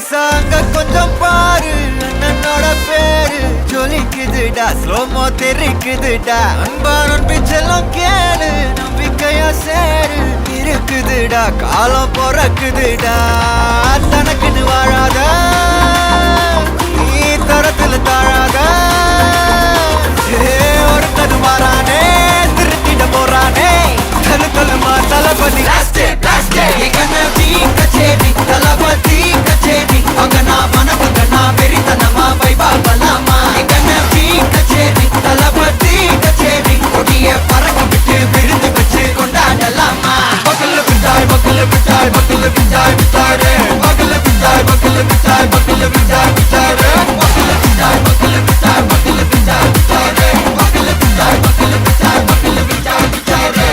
நைசாங்க கொஞ்சம் பாரு அண்ணனோட பேரு ஜொலிக்குதுடா ஸ்லோமோ தெரிக்குதுடா அன்பாரன் பிச்செல்லாம் கேளு நம்பிக்கையா சேரு இருக்குதுடா காலம் பொறக்குதுடா தனக்குன்னு வாழாத நீ தரத்துல தாழாத ஒருத்தது மாறானே திருத்திட போறானே தலு தலுமா தளபதி கச்சேரி தளபதி கச்சேரி அங்கனா மனசுங்கனா வெறித்தனமா வைபா பலாமா கனவி கச்சேரி தளபதி கச்சேரி கொடிய பறக்க விட்டு விருந்து வச்சு கொண்டாடலாமா பக்கல பிட்டாய் பக்கல பிட்டாய் பக்கல பிட்டாய் பிட்டாரே பக்கல பிட்டாய் பக்கல பிட்டாய் பக்கல பிட்டாய் பிட்டாரே பக்கல பிட்டாய் பக்கல பிட்டாய் பக்கல பிட்டாய் பிட்டாரே பக்கல பிட்டாய் பக்கல பிட்டாய் பக்கல பிட்டாய் பிட்டாரே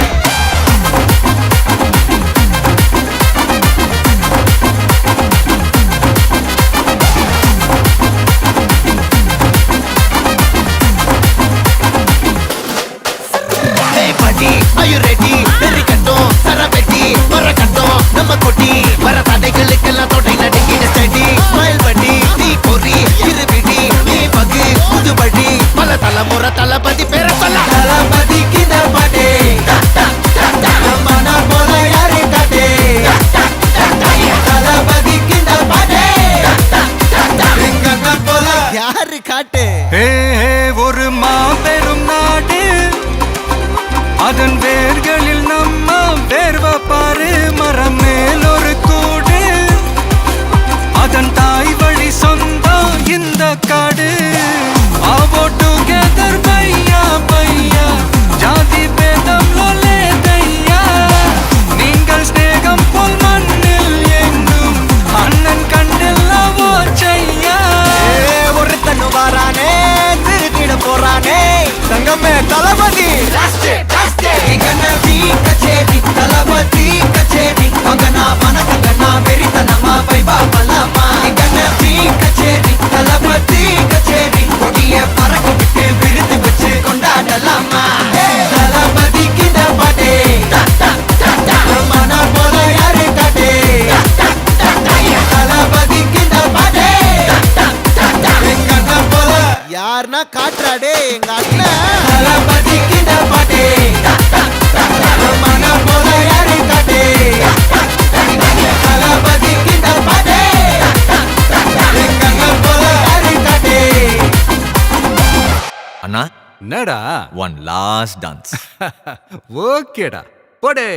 Are you ready? Very கட்டும் சரபெட்டி வர கட்டும் நம்ம கொட்டி வர தடைகளுக்கெல்லாம் தொடை நடுங்கின ஸ்டடி ஸ்மைல் பண்ணி நீ பொறி இருவிடி நீ பகு புதுபடி பல தலைமுறை தளபதி பேர சொல்ல தளபதி கித பாட்டே மன போல யாரு காட்டே தளபதி கித பாட்டே எங்க போல யாரு காட்டே ஒரு மாபெரும் நாடு அதன் வேர்களில் நம்ம வேர்வ பாரு மரம் மேல் ஒரு கூடு அதன் தாய் வழி சொந்தம் இந்த காடு ஆவோ டுகெதர் பையா பையா ஜாதி பேதம் லோலே தையா நீங்கள் ஸ்நேகம் போல் மண்ணில் எங்கும் அண்ணன் கண்டில்லவோ செய்யா ஒருத்தனு வாரானே திருத்திட போறானே தங்கமே தளபதி கனவி கச்சேரி தளபதி கச்சேரி அங்கனா மனசங்கனா வெறித்தனமா வைபா பலாமா கனவி கச்சேரி தளபதி கச்சேரி கொடிய பறக்க விட்டு விருந்து வச்சு கொண்டாடலாமா தளபதி கித பாட்டே மன போல யாரு காட்டே தளபதி கித பாட்டே எங்க அண்ணன் போல யாருன்னா காட்டுறாடே எங்க அண்ணன் தளபதி கித பாட்டே மன போல யாரு காட்டே தளபதி கித பாட்டே எங்க அண்ணன் போல யாரு காட்டே அண்ணா என்னடா one last dance ஓகேடா போடே